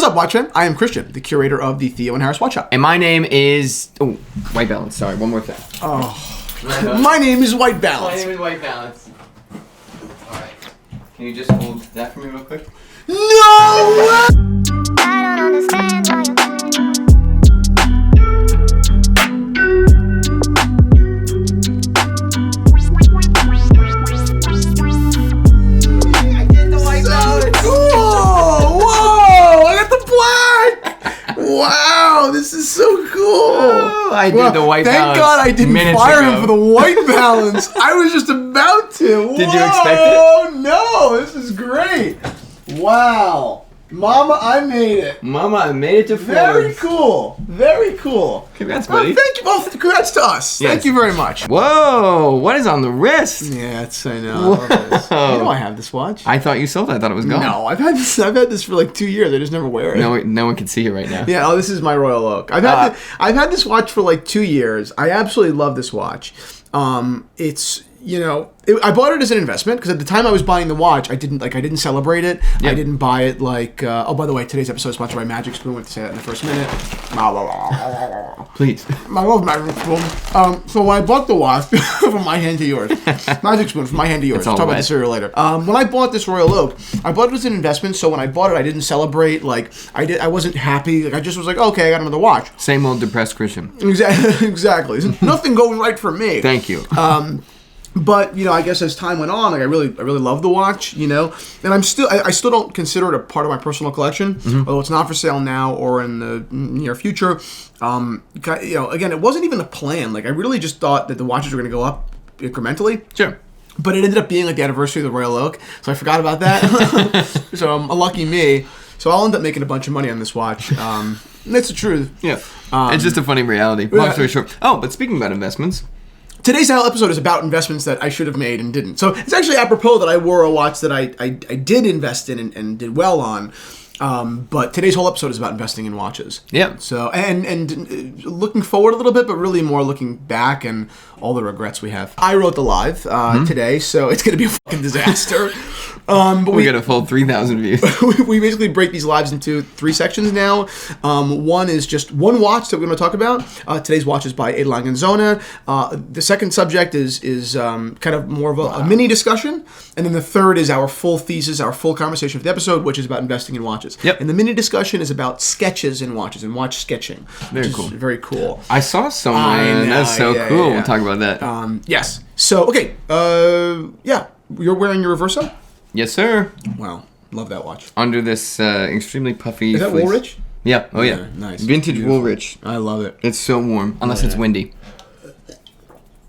What is up, Watch Fan? I am Christian, the curator of the Theo and Harris Watch Shop. And my name is... Oh, White Balance. Sorry, one more thing. Oh. My name is White Balance. My name is White Balance. Alright. Can you just hold that for me real quick? No! I don't understand why you're Wow, this is so cool. Oh, I did the White Balance. Thank God I didn't fire him for the White Balance. I was just about to. Did you expect it? Oh, no. This is great. Wow. Mama, I made it. Mama, I made it to Forbes. Very cool. Very cool. Congrats, buddy. Thank you. Well, congrats to us. Yes. Thank you very much. Whoa, what is on the wrist? Yeah, I know. I love this. You know I have this watch. I thought you sold it. I thought it was gone. No, I've had this for like 2 years. I just never wear it. No one can see it right now. Yeah, this is my Royal Oak. I've had this watch for like 2 years. I absolutely love this watch. It's, I bought it as an investment because at the time I was buying the watch, I didn't celebrate it. Yep. I didn't buy it like. Oh, by the way, today's episode is sponsored by Magic Spoon. We'll have to say that in the first minute. Please. I love Magic Spoon. So when I bought the watch, from my hand to yours, Magic Spoon from my hand to yours. We'll talk about the cereal later. When I bought this Royal Oak, I bought it as an investment. So when I bought it, I didn't celebrate. I wasn't happy. I just was like, okay, I got another watch. Same old depressed Christian. Exactly. Nothing goes right for me. Thank you. But I guess as time went on, I really love the watch, and I still don't consider it a part of my personal collection, although it's not for sale now or in the near future. Again, it wasn't even a plan. I really just thought that the watches were going to go up incrementally. Sure. But it ended up being the anniversary of the Royal Oak, so I forgot about that. So a lucky me. So I'll end up making a bunch of money on this watch. That's the truth. Yeah. It's just a funny reality. Long story short. Oh, but speaking about investments. Today's episode is about investments that I should have made and didn't. So it's actually apropos that I wore a watch that I did invest in and did well on. But today's whole episode is about investing in watches. Yeah. So and looking forward a little bit, but really more looking back and all the regrets we have. I wrote the live today, so it's going to be a fucking disaster. But we got a full 3,000 views. We basically break these lives into 3 sections now. One is just one watch that we're going to talk about. Today's watch is by Little Lange. The second subject is kind of more of a mini discussion. And then the third is our full thesis, our full conversation for the episode, which is about investing in watches. Yep. And the mini discussion is about sketches in watches and watch sketching. Very cool. Very cool. I saw someone. That's so cool. Yeah. We'll talk about that. Yes. So, okay. You're wearing your Reverso? Yes, sir. Wow. Love that watch. Under this extremely puffy Is that fleece. Woolrich? Yeah. Oh, yeah. Nice. Vintage Beautiful. Woolrich. I love it. It's so warm. Unless it's windy.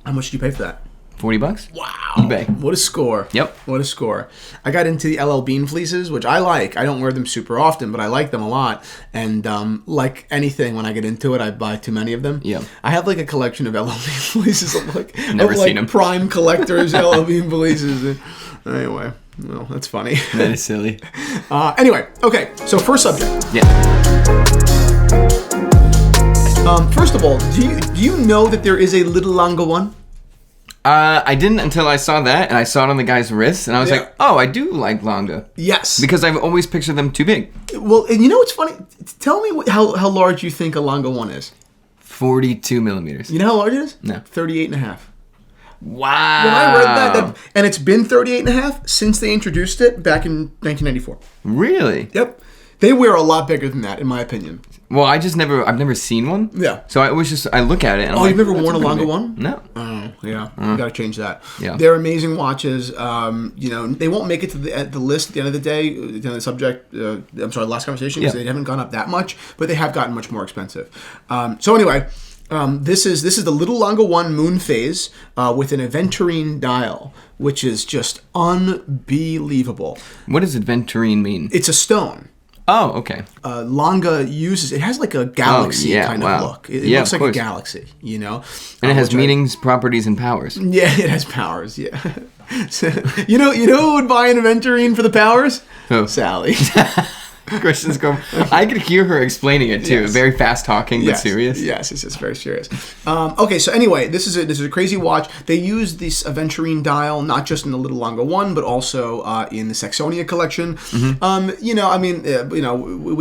How much did you pay for that? $40? Wow. eBay. What a score. Yep. What a score. I got into the LL Bean fleeces, which I like. I don't wear them super often, but I like them a lot. And like anything, when I get into it, I buy too many of them. Yeah. I have a collection of LL Bean fleeces of Never seen them. Prime collectors LL Bean fleeces. Anyway, well, that's funny. That is silly. Anyway, okay. So first subject. Yeah. First of all, do you know that there is a Little Lange one? I didn't until I saw that, and I saw it on the guy's wrist, and I was like, oh, I do like Lange. Yes. Because I've always pictured them too big. Well, and you know what's funny? Tell me how large you think a Lange one is. 42 millimeters. You know how large it is? No. 38 and a half. Wow. When I read that, and it's been 38 and a half since they introduced it back in 1994. Really? Yep. They wear a lot bigger than that, in my opinion. Well, I've never seen one. Yeah. So I look at it and I'm you've never worn a Lange one? No. Oh, yeah. You got to change that. Yeah. They're amazing watches. They won't make it to the list at the end of the day, the end of the subject. Last conversation, because they haven't gone up that much, but they have gotten much more expensive. So anyway, this is the Little Lange 1 Moon Phase with an aventurine dial, which is just unbelievable. What does aventurine mean? It's a stone. Oh, okay. Lange uses, it has a galaxy kind of look. It looks like a galaxy, And it has meanings, properties, and powers. Yeah, it has powers, yeah. So, you know who would buy an aventurine for the powers? Who? Sally. Christian's girlfriend. I could hear her explaining it too. Yes. Very fast talking, but serious. Yes, it's very serious. Okay, so anyway, this is a crazy watch. They use this aventurine dial not just in the Little Lange 1, but also in the Saxonia collection.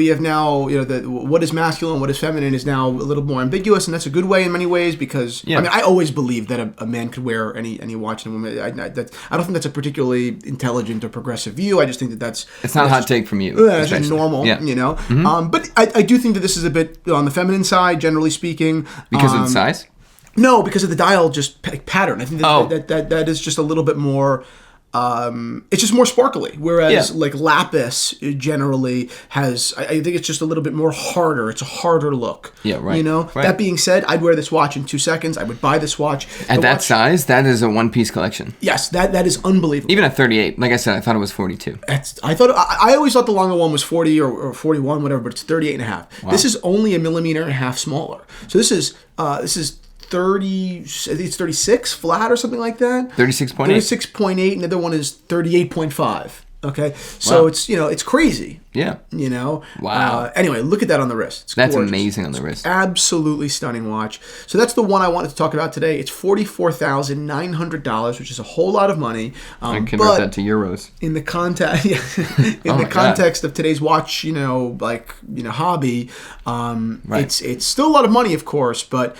We have now what is masculine, what is feminine is now a little more ambiguous, and that's a good way in many ways because I always believed that a man could wear any watch, and a woman. I don't think that's a particularly intelligent or progressive view. I just think that's not a hot take from you. That's just normal, But I do think that this is a bit on the feminine side, generally speaking. Because of the size? No, because of the dial just pattern. I think that is just a little bit more. It's just more sparkly, whereas like lapis generally has. I think it's just a little bit more harder. It's a harder look. Yeah, right. Right. That being said, I'd wear this watch in 2 seconds. I would buy this watch at that size. That is a one-piece collection. Yes, that is unbelievable. Even at 38, like I said, I thought it was 42. I always thought the Lange one was 40 or 41, whatever, but it's 38 and a half. Wow. This is only 1.5 millimeters smaller. So this is 30, I think it's 36 flat or something like that. 36.8. 36.8, and the other one is 38.5. Okay, so it's crazy. Yeah. Wow. Anyway, look at that on the wrist. That's gorgeous. amazing on the wrist. Absolutely stunning watch. So that's the one I wanted to talk about today. It's $44,900, which is a whole lot of money. I convert that to euros. In the context, context of today's watch, hobby, it's still a lot of money, of course, but.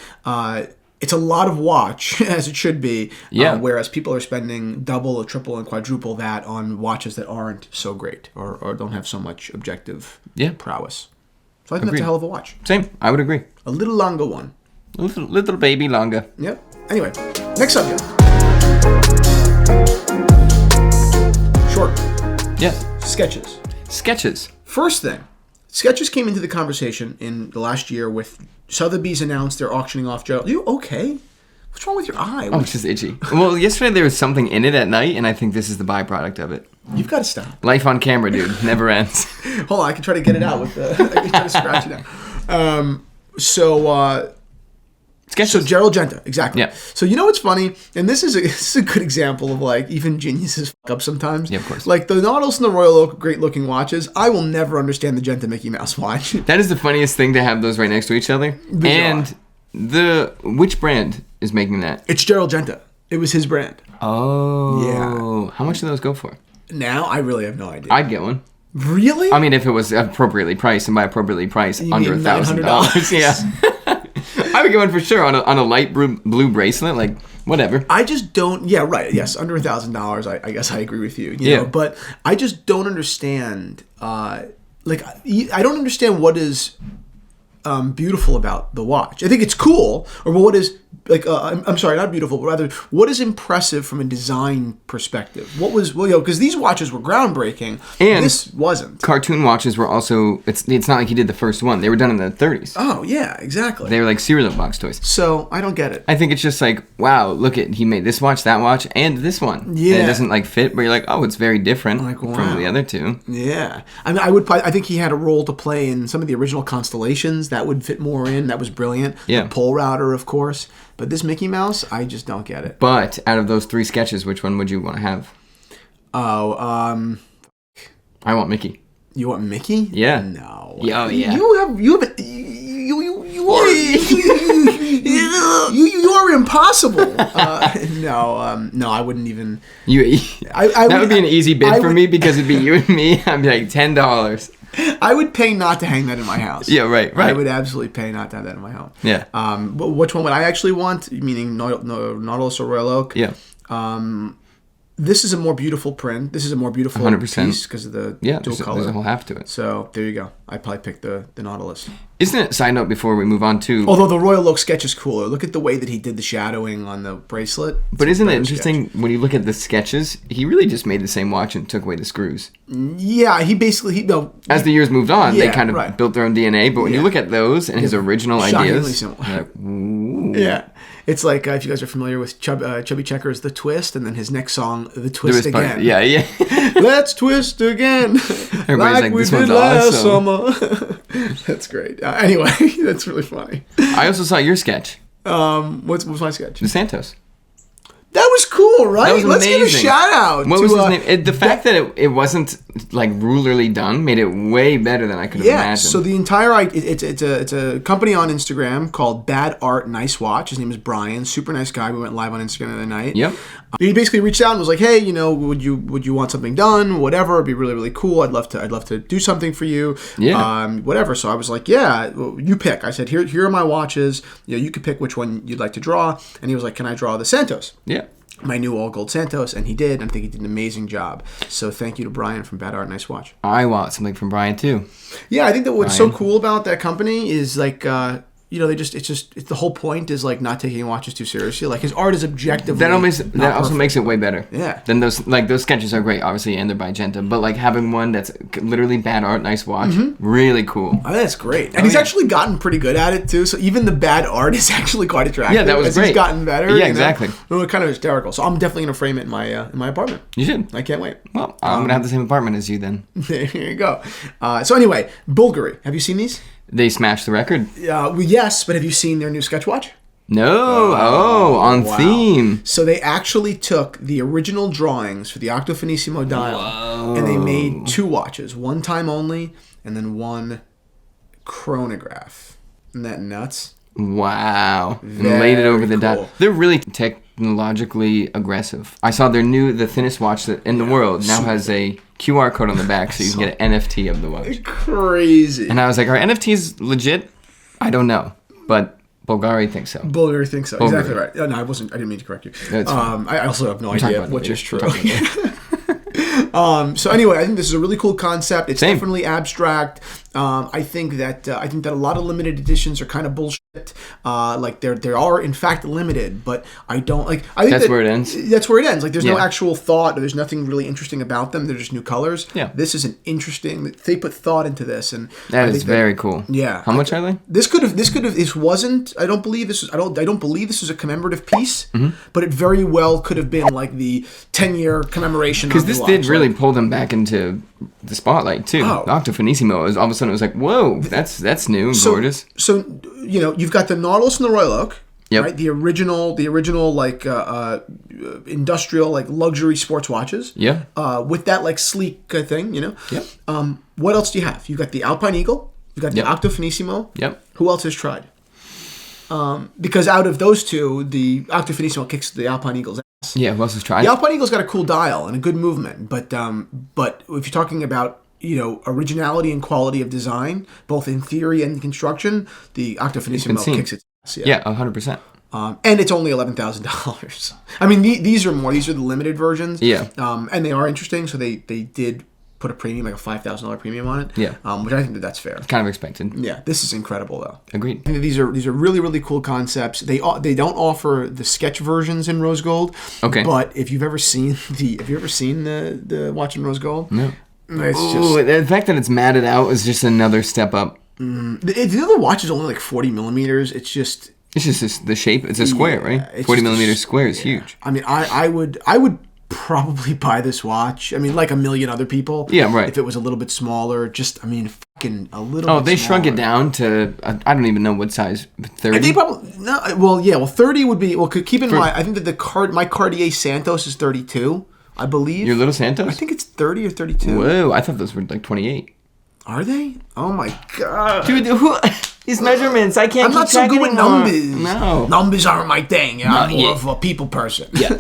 It's a lot of watch, as it should be. Yeah. Whereas people are spending double or triple and quadruple that on watches that aren't so great or don't have so much objective prowess. So I think that's a hell of a watch. Same. I would agree. A Little Lange one. Little baby Lange. Yep. Anyway, next subject. Short. Yes. Sketches. First thing. Sketches came into the conversation in the last year with Sotheby's announced they're auctioning off Gerald. You okay? What's wrong with your eye? Oh, it's just itchy. Well, yesterday there was something in it at night, and I think this is the byproduct of it. You've got to stop. Life on camera, dude. Never ends. Hold on, I can try to get it out with the. I can try to scratch it out. Sketches. So Gerald Genta, exactly. Yeah. So you know what's funny, and this is a good example of like even geniuses fuck up sometimes. Yeah, of course. Like the Nautilus and the Royal Oak, great looking watches. I will never understand the Genta Mickey Mouse watch. That is the funniest thing to have those right next to each other. Bizarre. And which brand is making that? It's Gerald Genta. It was his brand. Oh. Yeah. How much do those go for? Now I really have no idea. I'd get one. Really? I mean, if it was appropriately priced, and by appropriately priced, under $1,000. Yeah. I would get one for sure on a light blue bracelet, like whatever. I just don't. Yeah, right. Yes, under $1,000. I guess I agree with you. You know, but I just don't understand. I don't understand what is beautiful about the watch. I think it's cool, or what is I'm sorry, not beautiful, but rather what is impressive from a design perspective. What was because these watches were groundbreaking, and this wasn't. Cartoon watches were also. It's not like he did the first one. They were done in the 30s. Oh yeah, exactly. They were like cereal box toys. So I don't get it. I think it's just like, wow, look at he made this watch, that watch, and this one. Yeah, and it doesn't like fit, but you're like, oh, it's very different from the other two. Yeah, I mean, I think he had a role to play in some of the original Constellations that would fit more in. That was brilliant. Yeah, the pole router, of course. But this Mickey Mouse, I just don't get it. But out of those 3 sketches, which one would you want to have? Oh, I want Mickey. You want Mickey? Yeah. No. Yeah, yeah. You are impossible. No, I wouldn't even. That would be an easy bid for me because it'd be you and me. I'd be like $10. I would pay not to hang that in my house. Yeah, right. I would absolutely pay not to have that in my home. Yeah. But which one would I actually want? Meaning Nautilus or Royal Oak? Yeah. This is a more beautiful print. This is a more beautiful 100%. piece because of the dual color. There's a whole half to it. So there you go. I'd probably pick the Nautilus. Isn't it, side note before we move on to... Although the Royal Oak sketch is cooler. Look at the way that he did the shadowing on the bracelet. But isn't it interesting when you look at the sketches, he really just made the same watch and took away the screws. Yeah, he basically... As the years moved on, they kind of built their own DNA, but when you look at those and his original ideas... You're like, ooh. Yeah. It's like, if you guys are familiar with Chubby Checker's The Twist, and then his next song, The Twist Again. Yeah. Let's twist again. Everybody's like, this one's awesome. Summer. That's great. Anyway, that's really funny. I also saw your sketch. What's my sketch? The Santos. That was cool, right? was Let's give a amazing. shout out. What to, was his name? The fact that it wasn't like rulerly done made it way better than I could have imagined. So the entire it's a company on Instagram called Bad Art Nice Watch. His name is Brian, super nice guy. We went live on Instagram the other night. Yep. He basically reached out and was like, "Hey, would you want something done? Whatever, it'd be really really cool. I'd love to do something for you. Yeah. Whatever." So I was like, "Yeah, well, you pick." I said, "Here are my watches. You could pick which one you'd like to draw." And he was like, "Can I draw the Santos?" Yeah. My new all gold Santos, and he did. I think he did an amazing job. So thank you to Brian from Bad Art Nice Watch. I want something from Brian too. Yeah, I think that what's so cool about that company is like, it's the whole point is like not taking watches too seriously. Like his art is objectively. That also makes it way better. Yeah. Then those sketches are great, obviously, and they're by Genta. But like having one that's literally Bad Art Nice Watch, really cool. I think that's great, and he's actually gotten pretty good at it too. So even the bad art is actually quite attractive. Yeah, that was as great. He's gotten better. Yeah, exactly. Kind of hysterical. So I'm definitely gonna frame it in my apartment. You should. I can't wait. Well, I'm gonna have the same apartment as you then. There you go. So anyway, Bulgari. Have you seen these? They smashed the record. Well, yes, but have you seen their new sketch watch? No. On Wow. theme. So they actually took the original drawings for the Octo Finissimo dial, and they made two watches, one time only, and then one chronograph. Isn't that nuts? Wow. And laid it over the cool. dial. They're really technologically aggressive. I saw the thinnest watch in the world now has a QR code on the back so you can get an NFT of the watch. Crazy. And I was like, are NFTs legit? I don't know. But Bulgari thinks so. Bulgari thinks so. Bulgari. Exactly right. No, I didn't mean to correct you. That's fine. I also have no talk idea about it which later. is true. We'll talk about it So anyway, I think this is a really cool concept. It's Same. definitely abstract. I think that a lot of limited editions are kind of bullshit. Like they are in fact limited, but I don't like. I think That's where it ends? That's where it ends. Like there's no Yeah. actual thought. Or there's nothing really interesting about them. They're just new colors. Yeah. This is an interesting. They put thought into this, and That I is think very cool. Yeah. How much are they? This could have. This wasn't. I don't believe this was. I don't believe this was a commemorative piece. But it very well could have been like the 10-year commemoration. Because this did really pull them back into the spotlight too. Oh. Octo Finissimo is all of a sudden it was like, whoa, that's new and gorgeous. So you've got the Nautilus and the Royal Oak. Yep. Right. The original like industrial like luxury sports watches. Yeah. With that like sleek thing. Yep. What else do you have? You've got the Alpine Eagle. You've got the Yep. Octo Finissimo. Yep. Who else has tried? Because out of those two, the Octo Finissimo kicks the Alpine Eagle's ass. Yeah, who else has tried? The Alpine Eagle's got a cool dial and a good movement, but if you're talking about originality and quality of design, both in theory and construction, the Octo Finissimo kicks its ass. Yeah, 100%. And it's only $11,000. I mean, these are the limited versions. Yeah. And they are interesting. So they did put a premium, like a $5,000 premium on it. Yeah. Which I think that's fair. Kind of expected. Yeah, this is incredible though. Agreed. I think these are really really cool concepts. They don't offer the sketch versions in rose gold. Okay. But if you've ever seen the watch in rose gold? No. It's Ooh, the fact that it's matted out is just another step up. the other watch is only like 40 millimeters. It's just The shape. It's a square, right? it's 40 just millimeter square is huge. I mean, I would probably buy this watch. I mean, like a million other people. Yeah, right. If it was a little bit smaller, fucking a little. Oh, bit they shrunk it smaller. down to I don't even know what size. 30. I think probably no. Well, yeah. Well, 30 would be. Well, keep in mind. I think that my Cartier Santos is 32. I believe. Your little Santos? I think it's 30 or 32. Whoa! I thought those were like 28. Are they? Oh my god. Dude, these measurements, I can't. I'm not so good with numbers. No, numbers aren't my thing. I'm more yet. of a people person. Yeah.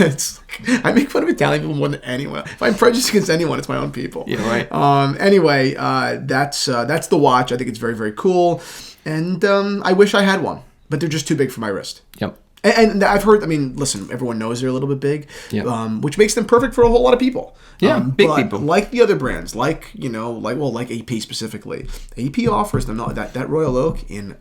It's like, I make fun of Italian people more than anyone. If I'm prejudiced against anyone, it's my own people. Yeah, right. Anyway, that's the watch. I think it's very very cool, and I wish I had one, but they're just too big for my wrist. Yep. And I've heard. I mean, listen. Everyone knows they're a little bit big, Yeah. which makes them perfect for a whole lot of people. Yeah, big but people. like the other brands, like AP specifically. AP offers them that Royal Oak in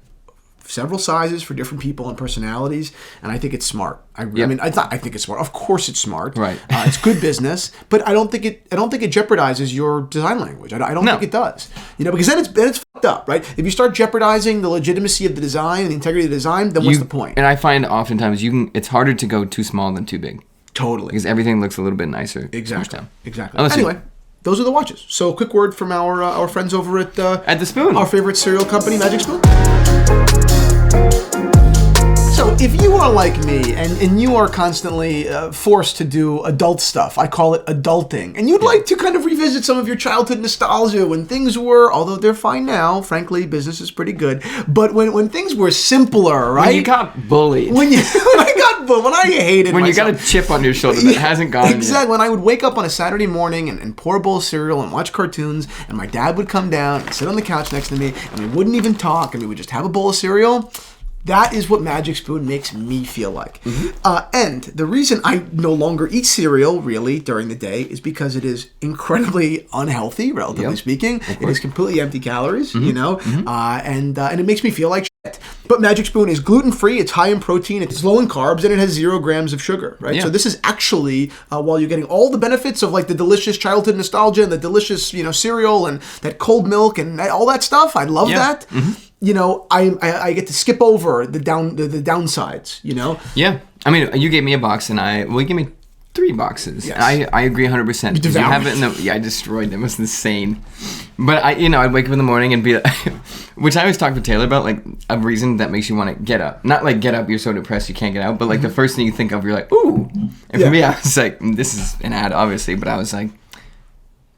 several sizes for different people and personalities, and I think it's smart. I mean, I think it's smart. Of course, it's smart. Right. It's good business, but I don't think it jeopardizes your design language. I don't think it does. Because then it's fucked up, right? If you start jeopardizing the legitimacy of the design and the integrity of the design, then what's the point? And I find oftentimes it's harder to go too small than too big Totally. because everything looks a little bit nicer. Exactly. down. Exactly. Unless Anyway, those are the watches. So, a quick word from our friends over at At the Spoon. our favorite cereal company, Magic Spoon. So So if you are like me and you are constantly forced to do adult stuff, I call it adulting, and you'd like to kind of revisit some of your childhood nostalgia when things were, although they're fine now, frankly, business is pretty good, but when things were simpler, right? When you got bullied. When I got bullied, when I hated When myself. you got a chip on your shoulder that hasn't gone Exactly. yet. When I would wake up on a Saturday morning and pour a bowl of cereal and watch cartoons, and my dad would come down and sit on the couch next to me, and we wouldn't even talk, and we would just have a bowl of cereal. That is what Magic Spoon makes me feel like. And the reason I no longer eat cereal, really, during the day is because it is incredibly unhealthy, relatively speaking. It is completely empty calories, you know, and it makes me feel like shit. But Magic Spoon is gluten-free, it's high in protein, it's low in carbs, and it has 0 grams of sugar, right? Yeah. So this is actually, while you're getting all the benefits of like the delicious childhood nostalgia and the delicious, you know, cereal and that cold milk and all that stuff, I love that. You know, I get to skip over the downsides, you know? Yeah. I mean, you gave me a box and you gave me 3 boxes. Yes. I agree 100%. You have it I destroyed them. It was insane. But I'd wake up in the morning and be like, which I always talk to Taylor about, like a reason that makes you want to get up. Not like get up, you're so depressed you can't get out, but like the first thing you think of, you're like, ooh. And for me, I was like, this is an ad, obviously, but I was like,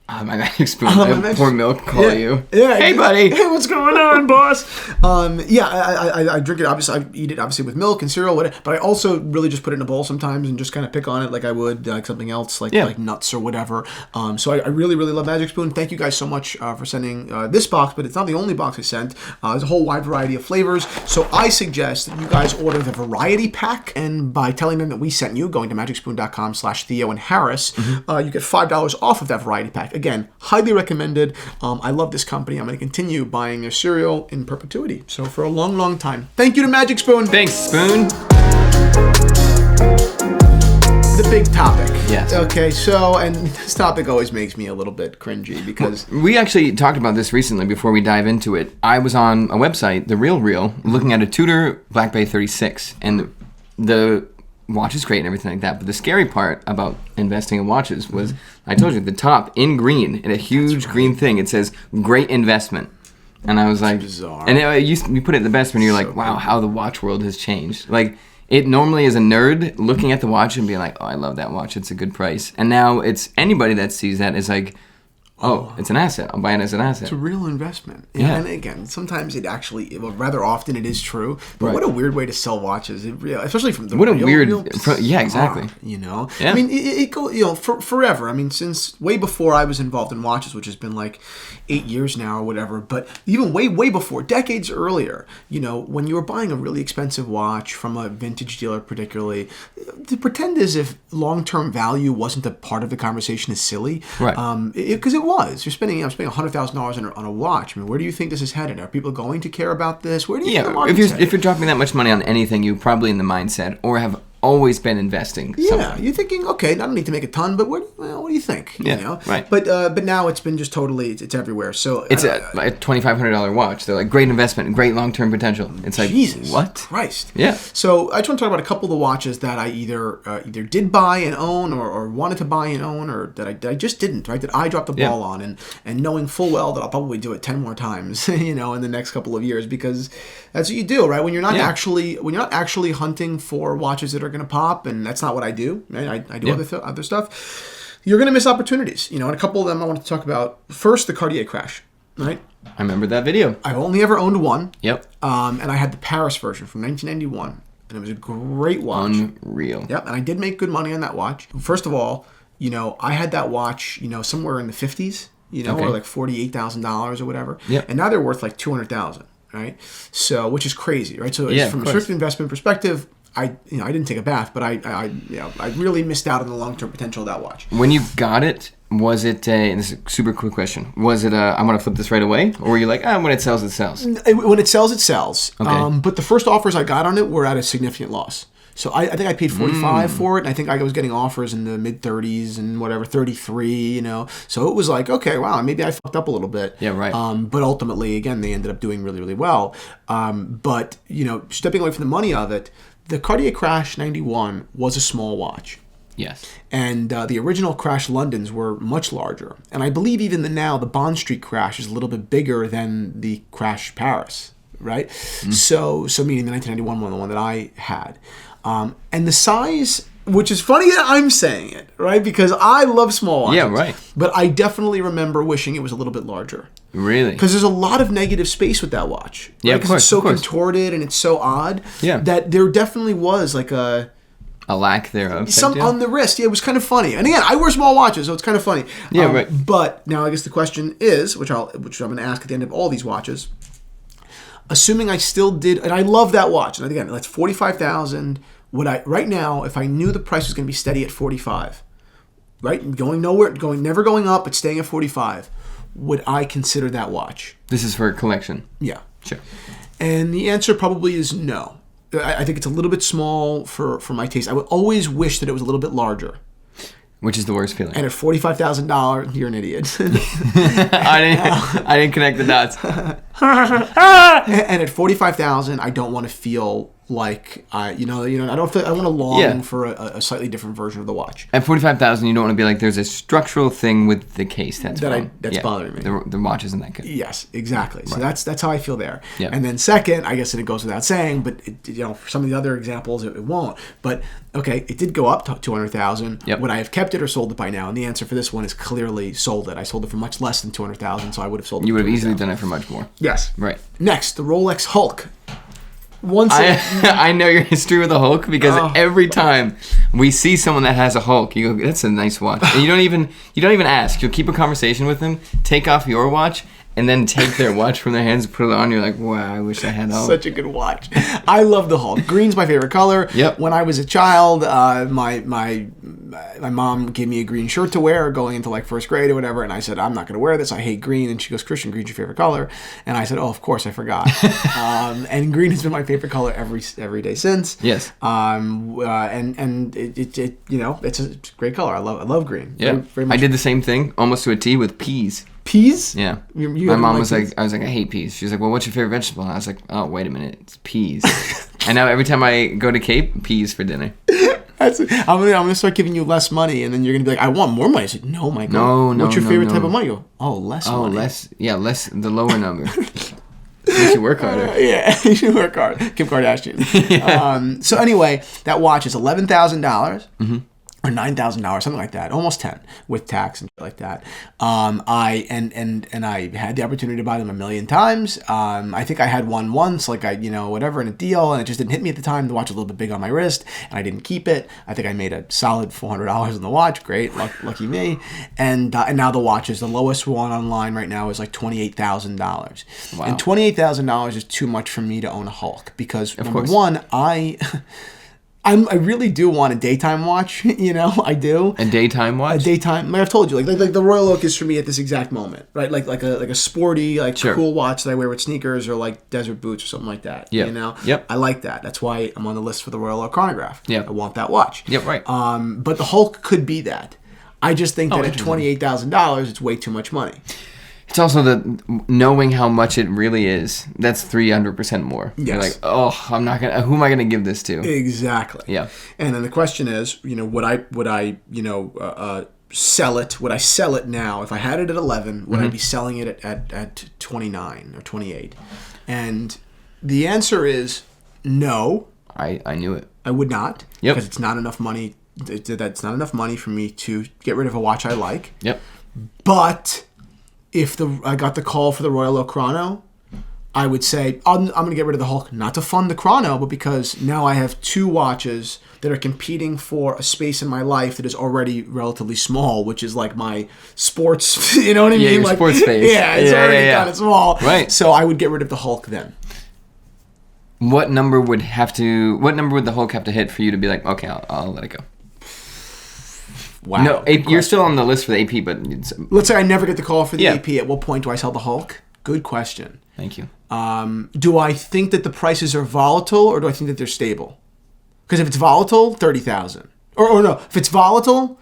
my Magic Spoon. Pour milk, call you. Yeah. Hey, buddy. Hey, what's going on, boss? I drink it, obviously. I eat it, obviously, with milk and cereal, whatever. But I also really just put it in a bowl sometimes and just kind of pick on it like I would like something else, like nuts or whatever. So I really, really love Magic Spoon. Thank you guys so much for sending this box, but it's not the only box I sent. There's a whole wide variety of flavors. So I suggest that you guys order the variety pack, and by telling them that we sent you, going to magicspoon.com/Theo and Harris, you get $5 off of that variety pack. Again, highly recommended. I love this company. I'm going to continue buying their cereal in perpetuity. So for a long, long time. Thank you to Magic Spoon. Thanks, Spoon. The big topic. Yes. Okay, so, and this topic always makes me a little bit cringy because... We actually talked about this recently before we dive into it. I was on a website, The Real Real, looking at a Tudor Black Bay 36, and the watch is great and everything like that, but the scary part about investing in watches was, I told you, the top in green, in a huge green thing, it says, great investment. And I was like, bizarre. And you put it the best when you're like, wow, how the watch world has changed. Like, it normally is a nerd looking at the watch and being like, oh, I love that watch, it's a good price. And now it's anybody that sees that is like, oh, it's an asset. I'll buy it as an asset. It's a real investment. Yeah. And again, sometimes it actually, well, rather often it is true. But what a weird way to sell watches, especially from the yeah, exactly. You know, yeah. I mean, it go, you know, forever. I mean, since way before I was involved in watches, which has been like 8 years now or whatever. But even way before, decades earlier, you know, when you were buying a really expensive watch from a vintage dealer, particularly, to pretend as if long-term value wasn't a part of the conversation is silly. Right. Because it was. You're spending $100,000 on a watch. I mean, where do you think this is headed? Are people going to care about this? Where do you think the market's headed? If you're dropping that much money on anything, you're probably in the mindset or have always been investing. Yeah, you're thinking, okay, I don't need to make a ton, but what do you think? Yeah, you know? right. But now it's been just totally, it's everywhere. So it's a $2,500 watch. They're like, great investment, great long-term potential. It's like, Jesus, what? Christ. Yeah. So I just want to talk about a couple of the watches that I either did buy and own or wanted to buy and own, or that I just didn't, right? That I dropped the ball on, and knowing full well that I'll probably do it 10 more times, you know, in the next couple of years, because that's what you do, right? When you're not actually hunting for watches that are going to pop, and that's not what I do. Right? I do other stuff. You're going to miss opportunities, you know. And a couple of them I want to talk about. First, the Cartier Crash, right? I remember that video. I've only ever owned one. Yep. And I had the Paris version from 1991, and it was a great watch. Unreal. Yep. And I did make good money on that watch. First of all, you know, I had that watch, you know, somewhere in the 50s, you know, or like $48,000 or whatever. Yep. And now they're worth like $200,000, right? So, which is crazy, right? So, from a strict investment perspective, I didn't take a bath, but I really missed out on the long-term potential of that watch. When you got it, was it and this is a super quick question, was it I'm going to flip this right away? Or were you like, when it sells, it sells? When it sells, it sells. Okay. But the first offers I got on it were at a significant loss. So I think I paid $45 for it, and I think I was getting offers in the mid-30s and whatever, 33, you know. So it was like, okay, wow, maybe I fucked up a little bit. Yeah, right. But ultimately, again, they ended up doing really, really well. But, you know, stepping away from the money of it, the Cartier Crash 91 was a small watch. Yes. And the original Crash Londons were much larger. And I believe even now the Bond Street Crash is a little bit bigger than the Crash Paris. right? So meaning the 1991 one, the one that I had. And the size, which is funny that I'm saying it, right? Because I love small watches. Yeah, right. But I definitely remember wishing it was a little bit larger. Really? Because there's a lot of negative space with that watch. Right? Yeah, of course. It's so contorted and it's so odd. Yeah. That there definitely was like a lack thereof. some on the wrist. Yeah, it was kind of funny. And again, I wear small watches, so it's kind of funny. Yeah, right. But now I guess the question is, which I'm going to ask at the end of all these watches, assuming I still did, and I love that watch, and again, that's $45,000. Would I right now, if I knew the price was going to be steady at 45, right, going nowhere, never going up, but staying at 45, would I consider that watch? This is for a collection. Yeah, Sure. and the answer probably is no. I think it's a little bit small for my taste. I would always wish that it was a little bit larger. Which is the worst feeling. And at $45,000, you're an idiot. I didn't connect the dots. And at $45,000, I don't want to feel like I want to long for a slightly different version of the watch. At 45,000, you don't want to be like, there's a structural thing with the case that's bothering me. The watch isn't that good. Yes, exactly. Right. So that's how I feel there. Yeah. And then second, I guess it goes without saying, but for some of the other examples, it won't. But okay, it did go up to $200,000. Yep. Would I have kept it or sold it by now? And the answer for this one is clearly sold it. I sold it for much less than $200,000, so I would have sold it. You for would have easily $200,000. done it for much more. Yes. Right. Next, the Rolex Hulk. I know your history with the Hulk because every time we see someone that has a Hulk, you go, "That's a nice watch," and you don't even ask. You'll keep a conversation with them, take off your watch, and then take their watch from their hands and put it on. You're like, "Wow, I wish I had a Hulk." Such a good watch. I love the Hulk. Green's my favorite color. Yep. When I was a child, my mom gave me a green shirt to wear going into like first grade or whatever, and I said, I'm not going to wear this. I hate green. And she goes, Christian, green's your favorite color. And I said, oh, of course, I forgot. And green has been my favorite color every day since. Yes. And it's a great color. I love green. Yeah. Very much. I did the same thing almost to a T with peas. Peas? Yeah. You My mom was peas? like, I was like, I hate peas. She was like, well, what's your favorite vegetable? And I was like, oh, wait a minute, it's peas. And now every time I go to Cape, peas for dinner. I'm gonna start giving you less money, and then you're gonna be like, I want more money. I said, no, Michael. No. What's your favorite type of money? You go, less money. Less, the lower number. You should work harder. Yeah, you should work hard. Kim Kardashian. So anyway, that watch is $11,000 or $9,000, something like that, almost 10 with tax and shit like that. I had the opportunity to buy them a million times. I think I had one once, like whatever in a deal, and it just didn't hit me at the time. The watch was a little bit big on my wrist, and I didn't keep it. I think I made a solid $400 on the watch. Great, lucky me. And now the watch is the lowest one online right now is like $28,000. Wow. And $28,000 is too much for me to own a Hulk because number course. one, I really do want a daytime watch, I do. A daytime watch? A daytime, like I've told you, like the Royal Oak is for me at this exact moment, right? Like a sporty, Sure. cool watch that I wear with sneakers or like desert boots or something like that. Yeah. Yep. I like that. That's why I'm on the list for the Royal Oak chronograph. Yeah. I want that watch. Yep, right. But the Hulk could be that. I just think that at interesting. $28,000, it's way too much money. It's also the knowing how much it really is. That's 300% more. Yes. You're like, I'm not gonna. Who am I gonna give this to? Exactly. Yeah. And then the question is, would I sell it? Would I sell it now? If I had it at 11, would I be selling it at 29 or 28? And the answer is no. I knew it. I would not. Yep. Because it's not enough money. That's not enough money for me to get rid of a watch I like. Yep. But if I got the call for the Royal Oak Chrono, I would say I'm going to get rid of the Hulk, not to fund the Chrono, but because now I have two watches that are competing for a space in my life that is already relatively small, which is like my sports, you know what I mean? Your Like, sports space. Yeah, it's already kind of small. Right. So I would get rid of the Hulk then. What number would the Hulk have to hit for you to be like, okay, I'll let it go? Wow. No, you're still on the list for the AP, but Let's say I never get the call for the Yeah. AP. At what point do I sell the Hulk? Good question. thank you. Do I think that the prices are volatile or do I think that they're stable? Because if it's volatile, 30,000. Or no, if it's volatile,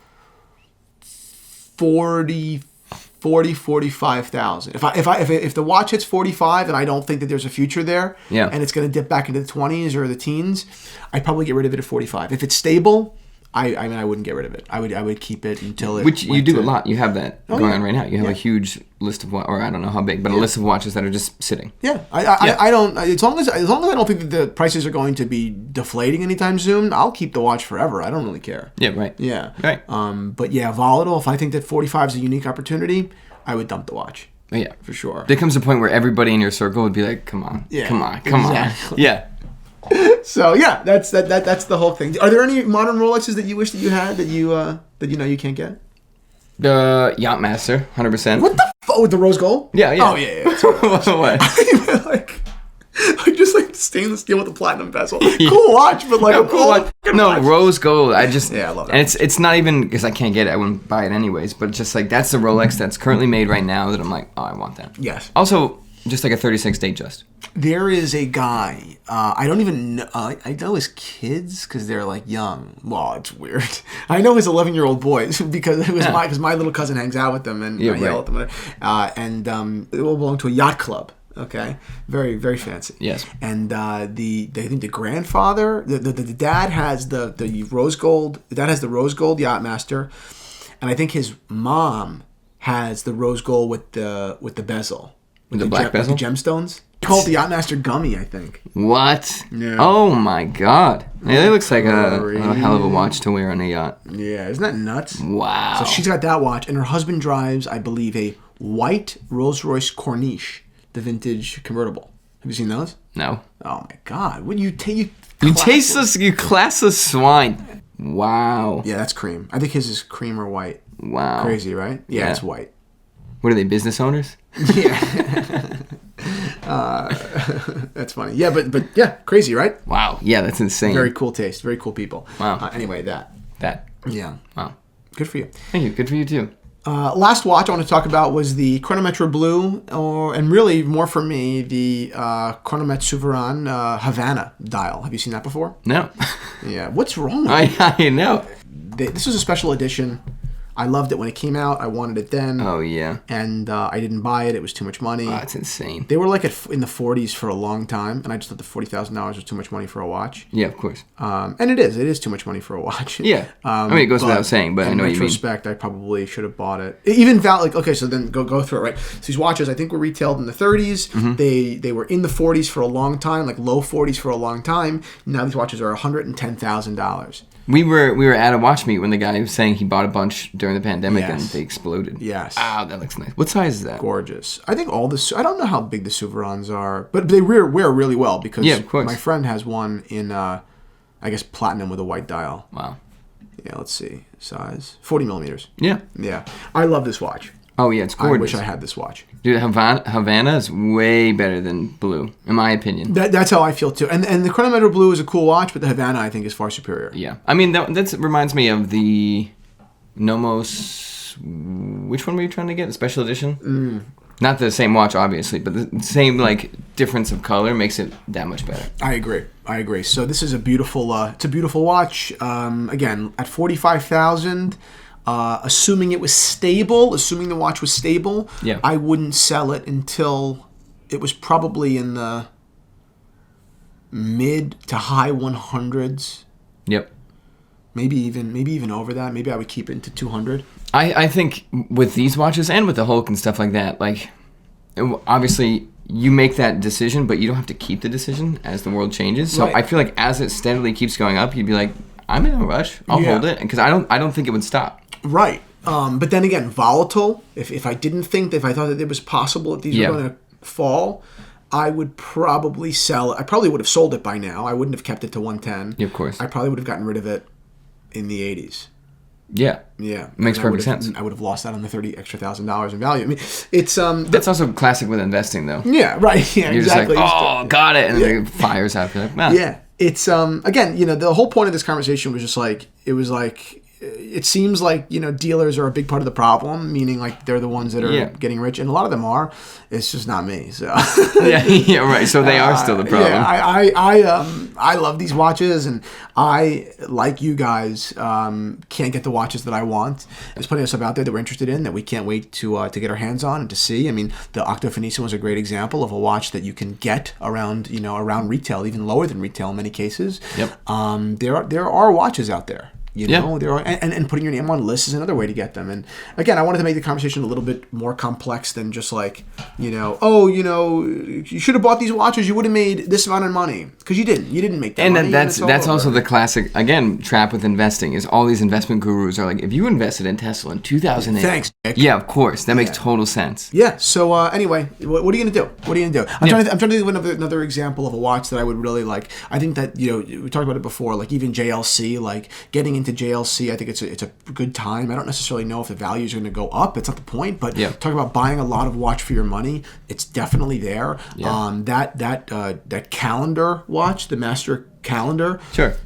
45,000. If the watch hits 45 and I don't think that there's a future there, Yeah. and it's going to dip back into the 20s or the teens, I'd probably get rid of it at 45. If it's stable, I mean, I wouldn't get rid of it. I would keep it until it. Which you do a lot. You have that going on right now. You have Yeah. a huge list of or I don't know how big, but a list of watches that are just sitting. Yeah, I don't. As long as I don't think that the prices are going to be deflating anytime soon, I'll keep the watch forever. I don't really care. Yeah, right. Yeah. Right. But yeah, volatile. If I think that 45 is a unique opportunity, I would dump the watch. Yeah, For sure. There comes a point where everybody in your circle would be like, "Come on, Yeah, come on." exactly. Yeah. So yeah, that's the whole thing. Are there any modern Rolexes that you wish that you had that you can't get? The Yachtmaster, 100%. What the with the rose gold? Yeah, yeah. Oh yeah. What? like just like stainless steel with a platinum bezel. Cool watch, but like No, cool watch. No, rose gold. I just Yeah, I love that and it's not even because I can't get it. I wouldn't buy it anyways. But it's just like that's the Rolex that's currently made right now that I'm like, oh, I want that. Yes. Also, just like a 36 Datejust. There is a guy. I don't even know. I know his kids because they're like young. Well, it's weird. I know his 11-year-old boys because it was my little cousin hangs out with them and I yell at them. And it will belong to a yacht club. Okay, very very fancy. Yes. And I think the grandfather, the dad has the rose gold. The dad has the rose gold Yachtmaster, and I think his mom has the rose gold with the bezel. With the black bezel? With the gemstones. They call it the Yachtmaster Gummy, I think. What? Yeah. Oh my god. Yeah, it looks like a hell of a watch to wear on a yacht. Yeah, isn't that nuts? Wow. So she's got that watch, and her husband drives, I believe, a white Rolls-Royce Corniche, the vintage convertible. Have you seen those? No. Oh my god! What you You taste this, you classless swine. Wow. Yeah, that's cream. I think his is cream or white. Wow. Crazy, right? Yeah, Yeah. it's white. What are they, business owners? Yeah. That's funny. Yeah, but yeah, crazy, right? Wow. Yeah, that's insane. Very cool taste. Very cool people. Wow. Anyway, that. Yeah. Wow. Good for you. Thank you. Good for you too. Last watch I want to talk about was the Chronometre Blue, and really more for me, the Chronometre Souverain Havana dial. Have you seen that before? No. Yeah. What's wrong with it? I know. This was a special edition. I loved it when it came out. I wanted it then. Oh, yeah. And I didn't buy it. It was too much money. Oh, that's insane. They were like in the 40s for a long time, and I just thought the $40,000 was too much money for a watch. Yeah, of course. And it is too much money for a watch. Yeah. I mean, it goes without saying, but I know what you mean. In retrospect, I probably should have bought it. Even okay, so then go through it, right? So these watches, I think, were retailed in the 30s. Mm-hmm. They were in the 40s for a long time, like low 40s for a long time. Now these watches are $110,000. We were at a watch meet when the guy was saying he bought a bunch during the pandemic Yes. and they exploded. Yes. Wow, that looks nice. What size is that? Gorgeous. I think I don't know how big the Souverains are, but they wear really well because Yeah, of course. my friend has one in, I guess, platinum with a white dial. Wow. Yeah, let's see. Size. 40 millimeters. Yeah. Yeah. I love this watch. Oh, yeah, it's I gorgeous. wish I had this watch. Dude, Havana is way better than Blue, in my opinion. That's how I feel too. And the Chronometre Blue is a cool watch, but the Havana I think is far superior. Yeah. I mean, that reminds me of the Nomos... Which one were you trying to get? The special edition? Not the same watch, obviously, but the same, like, difference of color makes it that much better. I agree. So this is a beautiful watch. Again, at $45,000, assuming it was stable, assuming the watch was stable, Yeah. I wouldn't sell it until it was probably in the mid to high 100s. Yep. Maybe even over that. Maybe I would keep it into 200. I think with these watches and with the Hulk and stuff like that, like, obviously you make that decision, but you don't have to keep the decision as the world changes. So Right. I feel like as it steadily keeps going up, you'd be like, I'm in a rush. I'll Yeah. hold it because I don't think it would stop. Right. But then again, volatile. If I didn't think that, if I thought that it was possible that these Yeah. were going to fall, I would probably sell it. I probably would have sold it by now. I wouldn't have kept it to 110. Yeah, of course. I probably would have gotten rid of it in the 80s. Yeah. Yeah, Makes And I perfect would have- sense. I would have lost out on the $30,000 in value. I mean, it's That's also classic with investing, though. yeah, right. Yeah, You're exactly. just like, oh, got it, and then it fires out. You're like, nah. Yeah, it's again, the whole point of this conversation was just like it seems like dealers are a big part of the problem, meaning like they're the ones that are getting rich, and a lot of them are. It's just not me. So yeah, right. So they are still the problem. Yeah, I love these watches, and I, like you guys, can't get the watches that I want. There's plenty of stuff out there that we're interested in that we can't wait to get our hands on and to see. I mean, the Octo Phoenician was a great example of a watch that you can get around retail, even lower than retail in many cases. Yep. There are watches out there. You know, there are, and putting your name on lists is another way to get them. And again, I wanted to make the conversation a little bit more complex than just like, you know, you should have bought these watches. You would have made this amount of money because you didn't. You didn't make that money. And that's also the classic again trap with investing is all these investment gurus are like, if you invested in Tesla in 2008, thanks, Nick. Yeah, of course, that makes total sense. Yeah. So anyway, what are you gonna do? What are you gonna do? I'm trying to think of another example of a watch that I would really like. I think that we talked about it before, like even JLC, like getting into JLC. I think it's a good time. I don't necessarily know if the values are going to go up. It's not the point, but talk about buying a lot of watch for your money. It's definitely there. Yeah. That calendar watch, the Master Calendar,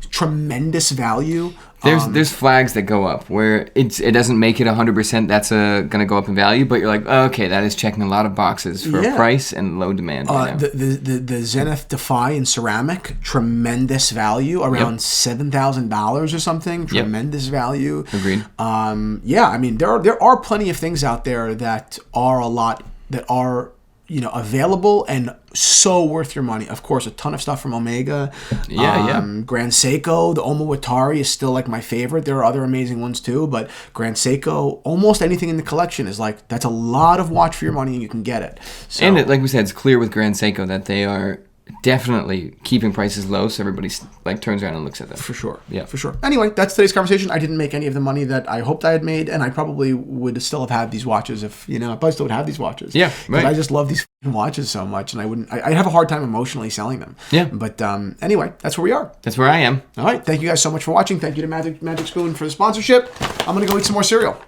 tremendous value. There's flags that go up where it doesn't make it 100%. That's going to go up in value, but you're like, oh, okay, that is checking a lot of boxes for price and low demand. Right now. The Zenith Defy in ceramic, tremendous value, around $7,000 or something. Tremendous value. Agreed. I mean there are plenty of things out there that are available and so worth your money. Of course, a ton of stuff from Omega. Grand Seiko, the Omawatari is still like my favorite. There are other amazing ones too, but Grand Seiko, almost anything in the collection is like, that's a lot of watch for your money and you can get it. So, and like we said, it's clear with Grand Seiko that they are definitely keeping prices low, so everybody like turns around and looks at them. For sure. Yeah, for sure. Anyway, that's today's conversation. I didn't make any of the money that I hoped I had made, and I probably would still have had these watches if, I probably still would have these watches. Yeah, right. I just love these watches so much, and I'd have a hard time emotionally selling them. Yeah. But anyway, that's where we are. That's where I am. All right. Thank you guys so much for watching. Thank you to Magic Spoon for the sponsorship. I'm going to go eat some more cereal.